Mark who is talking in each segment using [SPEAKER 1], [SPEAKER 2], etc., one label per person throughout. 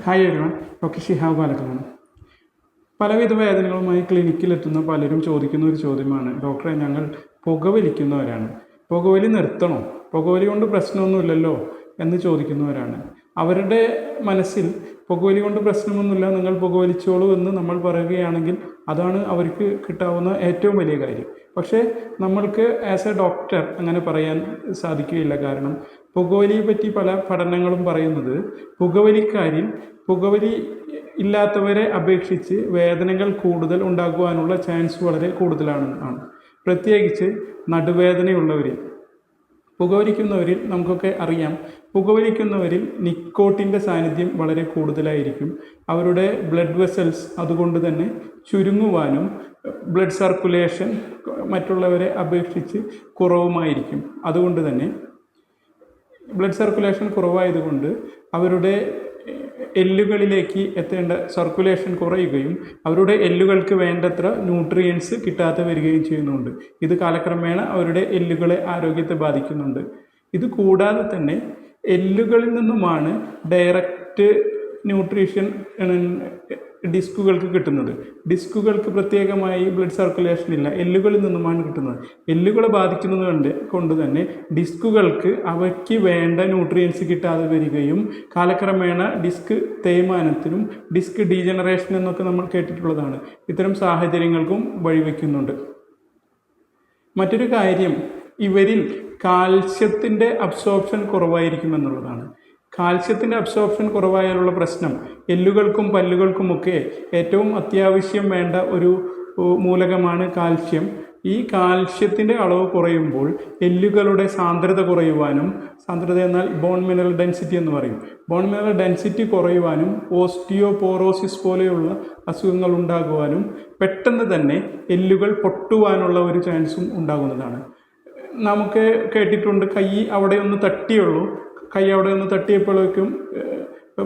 [SPEAKER 1] Hi everyone, doctor Shihab പാലക്കലാണ്. പലവിധ വേദനകളുമായി ക്ലിനിക്കിലെത്തുന്ന പലരും ചോദിക്കുന്ന ഒരു ചോദ്യമാണ്, ഡോക്ടറെ ഞങ്ങൾ പുകവലിക്കുന്നവരാണ്, പുകവലി നിർത്തണോ, പുകവലി കൊണ്ട് പ്രശ്നമൊന്നുമില്ലല്ലോ എന്ന് ചോദിക്കുന്നവരാണ്. അവരുടെ മനസ്സിൽ പുകവലി കൊണ്ട് പ്രശ്നമൊന്നുമില്ല, നിങ്ങൾ പുകവലിച്ചോളൂ എന്ന് നമ്മൾ പറയുകയാണെങ്കിൽ അതാണ് അവർക്ക് കിട്ടാവുന്ന ഏറ്റവും വലിയ കാര്യം. പക്ഷേ നമ്മൾക്ക് ആസ് എ ഡോക്ടർ അങ്ങനെ പറയാൻ സാധിക്കുകയില്ല. കാരണം പുകവലിയെ പറ്റി പല പഠനങ്ങളും പറയുന്നത് പുകവലിക്കാരിൽ പുകവലി ഇല്ലാത്തവരെ അപേക്ഷിച്ച് വേദനകൾ കൂടുതൽ ഉണ്ടാകുവാനുള്ള ചാൻസ് വളരെ കൂടുതലാണെന്നാണ്. പ്രത്യേകിച്ച് നടുവേദനയുള്ളവരിൽ. പുകവലിക്കുന്നവരിൽ നമുക്കൊക്കെ അറിയാം, പുകവലിക്കുന്നവരിൽ നിക്കോട്ടിൻ്റെ സാന്നിധ്യം വളരെ കൂടുതലായിരിക്കും. അവരുടെ ബ്ലഡ് വെസൽസ് അതുകൊണ്ട് തന്നെ ചുരുങ്ങുവാനും ബ്ലഡ് സർക്കുലേഷൻ മറ്റുള്ളവരെ അപേക്ഷിച്ച് കുറവുമായിരിക്കും. അതുകൊണ്ട് തന്നെ ബ്ലഡ് സർക്കുലേഷൻ കുറവായതുകൊണ്ട് അവരുടെ എല്ലുകളിലേക്ക് എത്തേണ്ട സർക്കുലേഷൻ കുറയുകയും അവരുടെ എല്ലുകൾക്ക് വേണ്ടത്ര ന്യൂട്രിയൻസ് കിട്ടാതെ വരികയും ചെയ്യുന്നുണ്ട്. ഇത് കാലക്രമേണ അവരുടെ എല്ലുകളെ ആരോഗ്യത്തെ ബാധിക്കുന്നുണ്ട്. ഇത് കൂടാതെ തന്നെ എല്ലുകളിൽ നിന്നുമാണ് ഡയറക്റ്റ് ന്യൂട്രീഷൻ ഡിസ്കുകൾക്ക് കിട്ടുന്നത്. ഡിസ്കുകൾക്ക് പ്രത്യേകമായി ബ്ലഡ് സർക്കുലേഷൻ ഇല്ല, എല്ലുകളിൽ നിന്നുമാണ് കിട്ടുന്നത്. എല്ലുകളെ ബാധിക്കുന്നത് കൊണ്ട് തന്നെ ഡിസ്കുകൾക്ക് അവയ്ക്ക് വേണ്ട ന്യൂട്രിയൻസ് കിട്ടാതെ വരികയും കാലക്രമേണ ഡിസ്ക് തേയ്മാനത്തിനും ഡിസ്ക് ഡീജനറേഷൻ എന്നൊക്കെ നമ്മൾ കേട്ടിട്ടുള്ളതാണ്. ഇത്തരം സാഹചര്യങ്ങൾക്കും വഴിവെക്കുന്നുണ്ട്. മറ്റൊരു കാര്യം, ഇവരിൽ കാൽസ്യത്തിൻ്റെ അബ്സോർപ്ഷൻ കുറവായിരിക്കുമെന്നുള്ളതാണ്. കാൽസ്യത്തിൻ്റെ അബ്സോർപ്ഷൻ കുറവായാലുള്ള പ്രശ്നം, എല്ലുകൾക്കും പല്ലുകൾക്കുമൊക്കെ ഏറ്റവും അത്യാവശ്യം വേണ്ട ഒരു മൂലകമാണ് കാൽസ്യം. ഈ കാൽസ്യത്തിൻ്റെ അളവ് കുറയുമ്പോൾ എല്ലുകളുടെ സാന്ദ്രത കുറയുവാനും, സാന്ദ്രത എന്നാൽ ബോൺ മിനറൽ ഡെൻസിറ്റി എന്ന് പറയും, ബോൺ മിനറൽ ഡെൻസിറ്റി കുറയുവാനും ഓസ്റ്റിയോപോറോസിസ് പോലെയുള്ള അസുഖങ്ങൾ ഉണ്ടാകുവാനും പെട്ടെന്ന് തന്നെ എല്ലുകൾ പൊട്ടുവാനുള്ള ഒരു ചാൻസും ഉണ്ടാകുന്നതാണ്. നമുക്ക് കേട്ടിട്ടുണ്ട്, കൈ അവിടെ ഒന്ന് തട്ടിയുള്ളൂ, കൈ അവിടെ ഒന്ന് തട്ടിയപ്പോഴേക്കും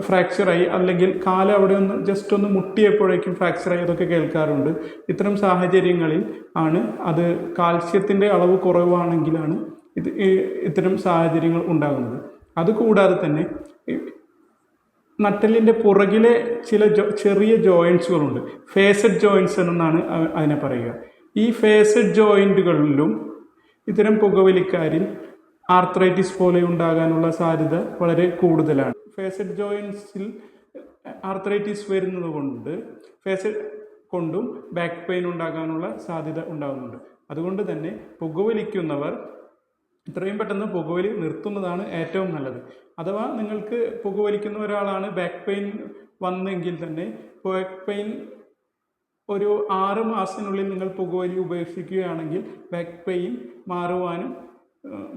[SPEAKER 1] ഫ്രാക്ചറായി, അല്ലെങ്കിൽ കാല് അവിടെ ഒന്ന് ജസ്റ്റ് ഒന്ന് മുട്ടിയപ്പോഴേക്കും ഫ്രാക്ചറായി, അതൊക്കെ കേൾക്കാറുണ്ട്. ഇത്തരം സാഹചര്യങ്ങളിൽ ആണ് അത് കാൽസ്യത്തിൻ്റെ അളവ് കുറവാണെങ്കിലാണ് ഇത്തരം സാഹചര്യങ്ങൾ ഉണ്ടാകുന്നത്. അതുകൂടാതെ തന്നെ നട്ടെല്ലിൻ്റെ പുറകിലെ ചില ചെറിയ ജോയിൻസുകളുണ്ട്, ഫേസഡ് ജോയിൻസ് എന്നാണ് അതിനെ പറയുക. ഈ ഫേസഡ് ജോയിൻറ്റുകളിലും ഇത്തരം പുകവലിക്കാരിൽ ആർത്രൈറ്റിസ് പോലെ ഉണ്ടാകാനുള്ള സാധ്യത വളരെ കൂടുതലാണ്. ഫേസഡ് ജോയിൻസിൽ ആർത്രൈറ്റിസ് വരുന്നത് കൊണ്ട് ഫേസഡ് കൊണ്ടും ബാക്ക് പെയിൻ ഉണ്ടാകാനുള്ള സാധ്യത ഉണ്ടാകുന്നുണ്ട്. അതുകൊണ്ട് തന്നെ പുകവലിക്കുന്നവർ എത്രയും പെട്ടെന്ന് പുകവലി നിർത്തുന്നതാണ് ഏറ്റവും നല്ലത്. അഥവാ നിങ്ങൾക്ക് പുകവലിക്കുന്ന ഒരാളാണ് ബാക്ക് പെയിൻ വന്നെങ്കിൽ തന്നെ ബാക്ക് പെയിൻ ഒരു 6 മാസത്തിനുള്ളിൽ നിങ്ങൾ പുകവലി ഉപേക്ഷിക്കുകയാണെങ്കിൽ ബാക്ക് പെയിൻ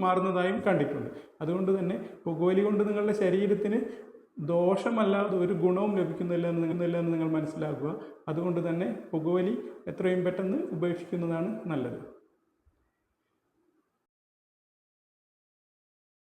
[SPEAKER 1] മാറുന്നതായും കണ്ടിട്ടുണ്ട്. അതുകൊണ്ട് തന്നെ പുകവലി കൊണ്ട് നിങ്ങളുടെ ശരീരത്തിന് ദോഷമല്ലാതെ ഒരു ഗുണവും ലഭിക്കുന്നില്ല എന്ന് നിങ്ങൾ മനസ്സിലാക്കുക. അതുകൊണ്ട് തന്നെ പുകവലി എത്രയും പെട്ടെന്ന് ഉപേക്ഷിക്കുന്നതാണ് നല്ലത്.